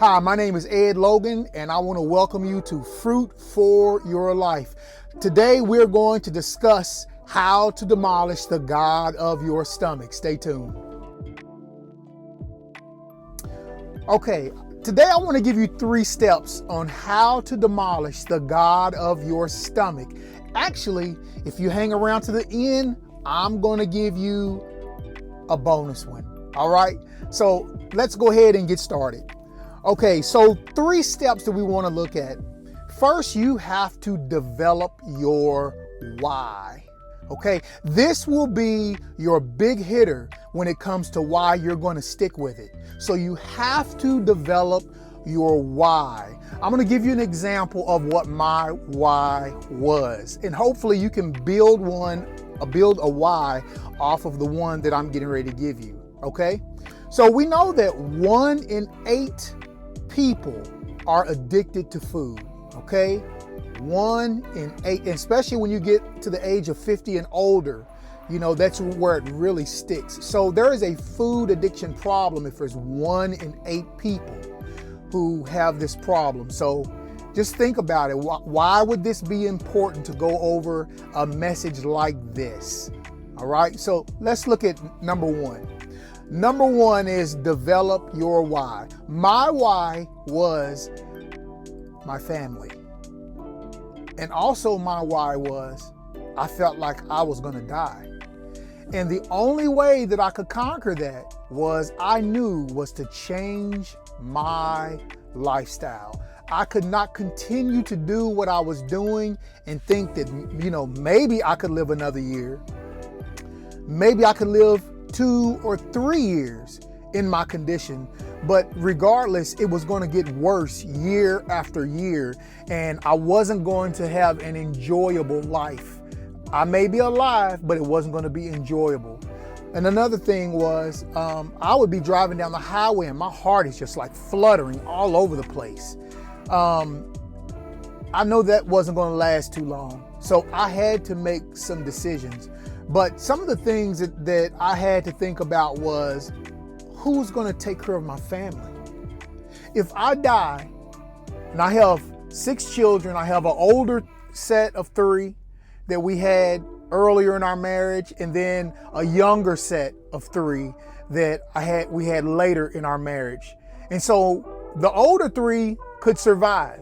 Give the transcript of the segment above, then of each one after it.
Hi, my name is Ed Logan, and I want to welcome you to Fruit for Your Life. Today, we're going to discuss how to demolish the god of your stomach. Stay tuned. Okay, today I want to give you 3 steps on how to demolish the god of your stomach. Actually, if you hang around to the end, I'm going to give you a bonus one. All right, so let's go ahead and get started. Okay, so 3 steps that we want to look at. First, you have to develop your why. Okay, this will be your big hitter when it comes to why you're going to stick with it. So you have to develop your why. I'm going to give you an example of what my why was, and hopefully you can build a why off of the one that I'm getting ready to give you. Okay, so we know that 1 in 8 people are addicted to food. Okay, 1 in 8, especially when you get to the age of 50 and older, you know, that's where it really sticks. So there is a food addiction problem if there's 1 in 8 people who have this problem. So just think about it. Why would this be important to go over a message like this? All right, so let's look at number 1. Number 1 is develop your why. My why was my family. And also my why was I felt like I was going to die. And the only way that I could conquer that was to change my lifestyle. I could not continue to do what I was doing and think that, maybe I could live another year. Maybe I could live 2 or 3 years in my condition, but regardless, it was going to get worse year after year, and I wasn't going to have an enjoyable life. I may be alive, but it wasn't going to be enjoyable. And another thing was, I would be driving down the highway and my heart is just like fluttering all over the place. I know that wasn't going to last too long, so I had to make some decisions. But some of the things that I had to think about was, who's going to take care of my family? If I die, and I have 6 children, I have an older set of 3 that we had earlier in our marriage, and then a younger set of 3 that we had later in our marriage. And so the older 3 could survive.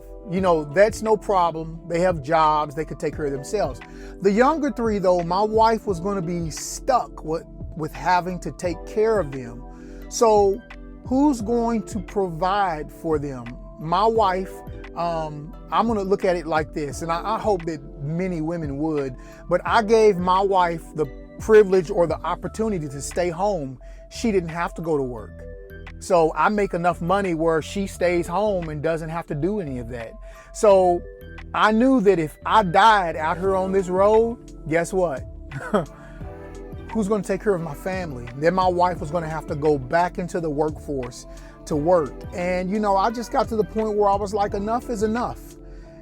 That's no problem. They have jobs, they could take care of themselves. The younger 3, though, my wife was going to be stuck with having to take care of them. So who's going to provide for them? My wife. I'm going to look at it like this, and I hope that many women would, but I gave my wife the privilege or the opportunity to stay home. She didn't have to go to work. So I make enough money where she stays home and doesn't have to do any of that. So I knew that if I died out here on this road, guess what? Who's going to take care of my family? Then my wife was going to have to go back into the workforce to work. And, I just got to the point where I was like, enough is enough.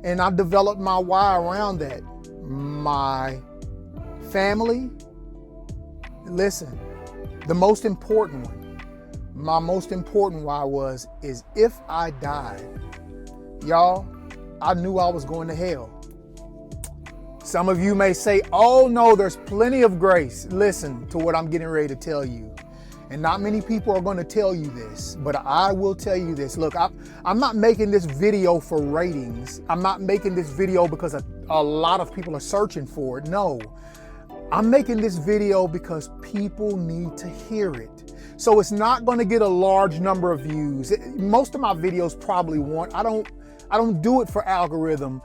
And I developed my why around that. My family. Listen, the most important one. My most important why is if I died, y'all, I knew I was going to hell. Some of you may say, oh no, there's plenty of grace. Listen to what I'm getting ready to tell you. And not many people are going to tell you this, but I will tell you this. Look, I'm not making this video for ratings. I'm not making this video because a lot of people are searching for it. No, I'm making this video because people need to hear it. So it's not going to get a large number of views. Most of my videos probably won't. I don't do it for algorithm.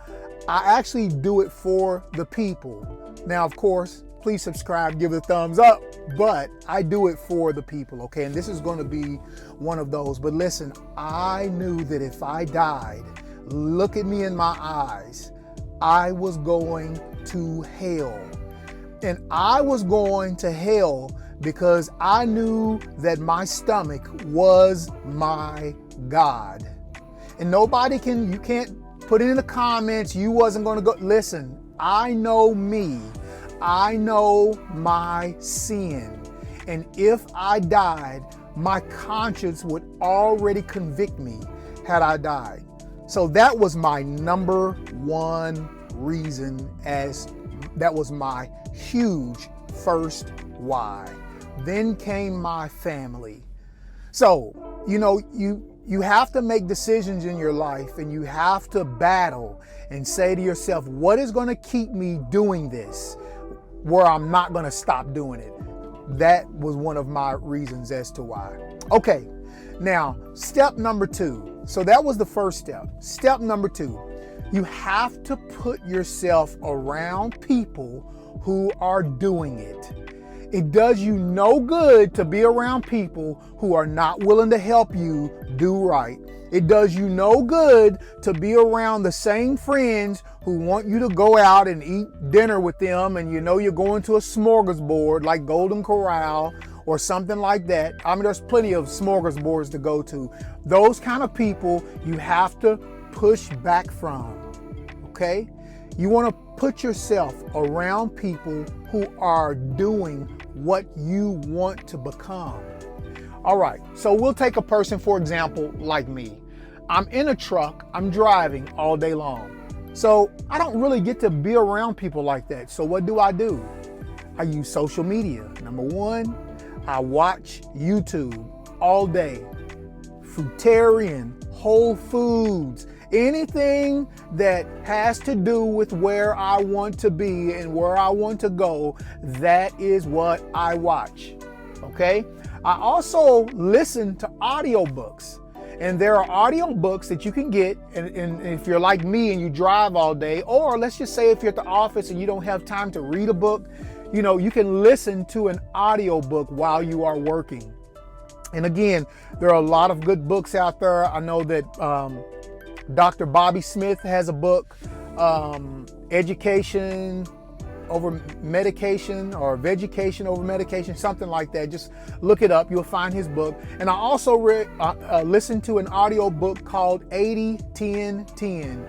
I actually do it for the people. Now, of course, please subscribe, give it a thumbs up, but I do it for the people, okay? And this is going to be one of those. But listen, I knew that if I died, look at me in my eyes, I was going to hell. And I was going to hell because I knew that my stomach was my God. And you can't put it in the comments, you wasn't going to go. Listen, I know me. I know my sin. And if I died, my conscience would already convict me had I died. So that was my number one reason, as that was my huge first why. Then came my family. So, you have to make decisions in your life, and you have to battle and say to yourself, what is going to keep me doing this where I'm not going to stop doing it? That was one of my reasons as to why. Okay, now step number 2. So that was the first step. Step number 2, you have to put yourself around people who are doing it. It does you no good to be around people who are not willing to help you do right. It does you no good to be around the same friends who want you to go out and eat dinner with them, and you're going to a smorgasbord like Golden Corral or something like that. I mean, there's plenty of smorgasbords to go to. Those kind of people you have to push back from, okay? You want to put yourself around people who are doing what you want to become. All right, so we'll take a person, for example, like me. I'm in a truck, I'm driving all day long. So I don't really get to be around people like that. So what do? I use social media. Number 1, I watch YouTube all day. Fruitarian, Whole Foods, anything that has to do with where I want to be and where I want to go, that is what I watch, okay? I also listen to audiobooks, and there are audiobooks that you can get, and if you're like me and you drive all day, or let's just say if you're at the office and you don't have time to read a book, you can listen to an audiobook while you are working. And again, there are a lot of good books out there. I know that Dr. Bobby Smith has a book, Education Over Medication, or Vegucation Over Medication, something like that. Just look it up. You'll find his book. And I also listened to an audio book called 80-10-10.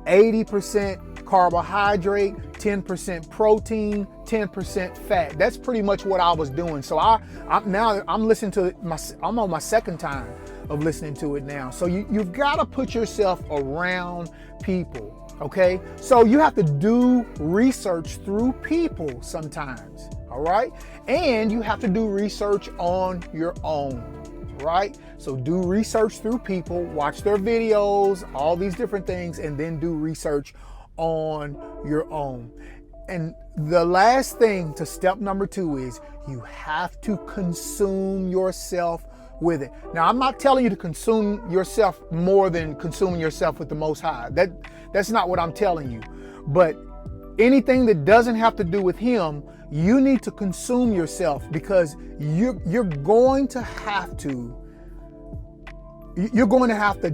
80% carbohydrate, 10% protein, 10% fat. That's pretty much what I was doing. So I'm listening to it. I'm on my second time of listening to it now. So you've got to put yourself around people, okay? So you have to do research through people sometimes, all right? And you have to do research on your own, right? So do research through people, watch their videos, all these different things, and then do research on your own. And the last thing to step number 2 is you have to consume yourself with it. Now, I'm not telling you to consume yourself more than consuming yourself with the Most High. That's not what I'm telling you. But anything that doesn't have to do with Him, you need to consume yourself, because you're going to have to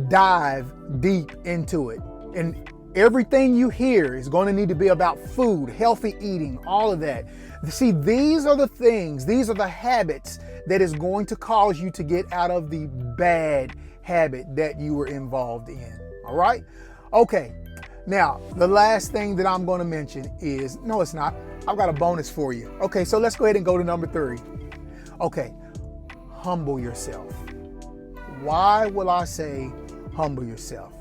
dive deep into it. And everything you hear is going to need to be about food, healthy eating, all of that. See, these are the things, these are the habits that is going to cause you to get out of the bad habit that you were involved in. All right? Okay. Now, the last thing that I'm going to mention is, no, it's not. I've got a bonus for you. Okay, so let's go ahead and go to number 3. Okay. Humble yourself. Why will I say humble yourself?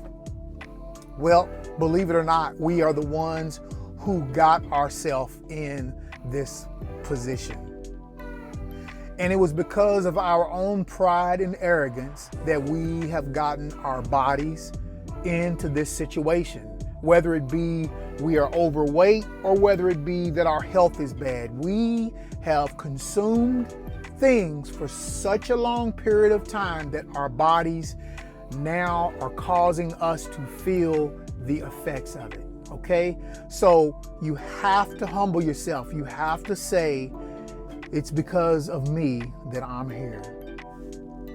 Well, believe it or not, we are the ones who got ourselves in this position. And it was because of our own pride and arrogance that we have gotten our bodies into this situation. Whether it be we are overweight, or whether it be that our health is bad. We have consumed things for such a long period of time that our bodies now are causing us to feel the effects of it, okay? So you have to humble yourself. You have to say, it's because of me that I'm here.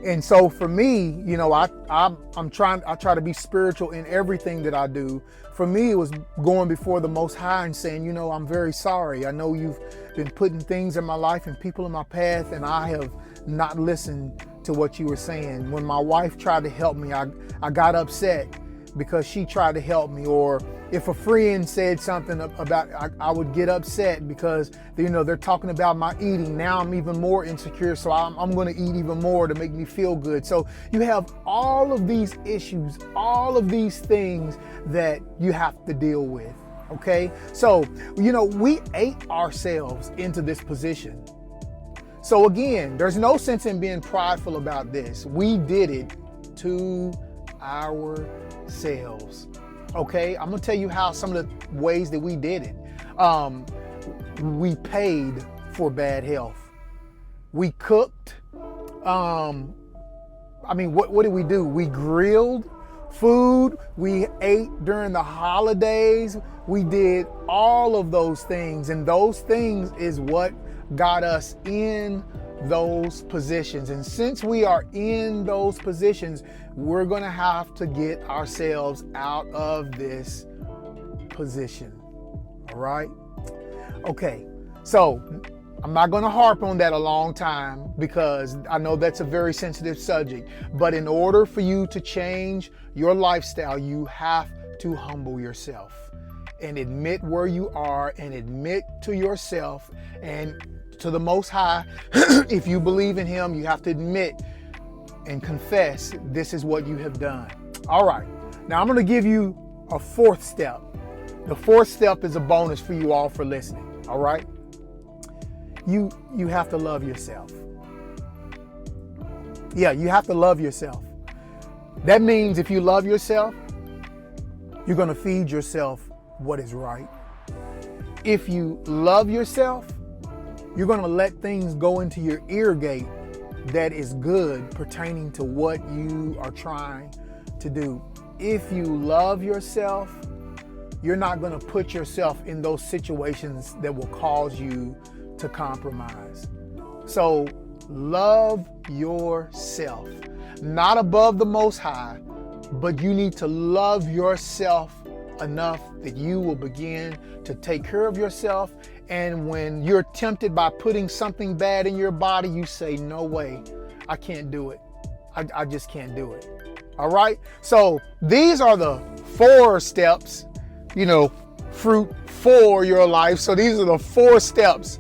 And so for me, I try to be spiritual in everything that I do. For me, it was going before the Most High and saying, I'm very sorry. I know you've been putting things in my life and people in my path, and I have not listened to what you were saying. When my wife tried to help me, I got upset because she tried to help me, or if a friend said something about, I would get upset because they're talking about my eating. Now I'm even more insecure, so I'm going to eat even more to make me feel good. So you have all of these issues, all of these things that you have to deal with. Okay, so we ate ourselves into this position. So again, there's no sense in being prideful about this. We did it to ourselves. Okay, I'm gonna tell you how some of the ways that we did it. We paid for bad health. We cooked. What did we do? We grilled food. We ate during the holidays. We did all of those things, and those things is what got us in those positions. And since we are in those positions, we're going to have to get ourselves out of this position. All right? Okay. So I'm not going to harp on that a long time because I know that's a very sensitive subject. But in order for you to change your lifestyle, you have to humble yourself and admit where you are, and admit to yourself and to the Most High. If you believe in Him, you have to admit and confess this is what you have done. All right. Now I'm going to give you a fourth step. The fourth step is a bonus for you all for listening. All right. You have to love yourself. Yeah, you have to love yourself. That means if you love yourself, you're going to feed yourself what is right. If you love yourself, you're going to let things go into your ear gate that is good pertaining to what you are trying to do. If you love yourself, you're not going to put yourself in those situations that will cause you to compromise. So love yourself, not above the Most High, but you need to love yourself enough that you will begin to take care of yourself. And when you're tempted by putting something bad in your body, you say, no way, I can't do it. I just can't do it. All right. So these are the 4 steps, fruit for your life. So these are the 4 steps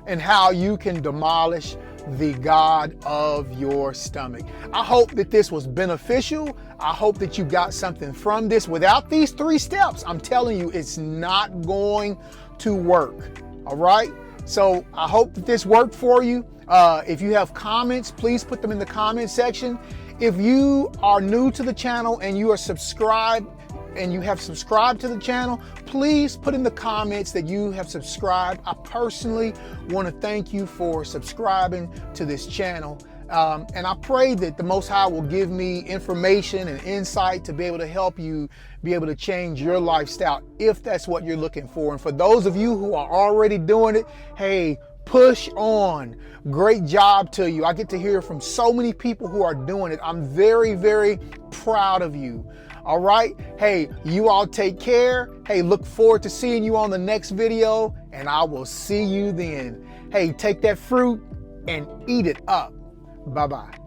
and how you can demolish the God of your stomach. I hope that this was beneficial. I hope that you got something from this. Without these 3 steps, I'm telling you, it's not going to work. All right. So I hope that this worked for you. If you have comments, please put them in the comment section. If you are new to the channel and you are subscribed and you have subscribed to the channel, please put in the comments that you have subscribed. I personally want to thank you for subscribing to this channel. And I pray that the Most High will give me information and insight to be able to help you be able to change your lifestyle if that's what you're looking for. And for those of you who are already doing it, hey, push on. Great job to you. I get to hear from so many people who are doing it. I'm very, very proud of you. All right. Hey, you all take care. Hey, look forward to seeing you on the next video, and I will see you then. Hey, take that fruit and eat it up. Bye-bye.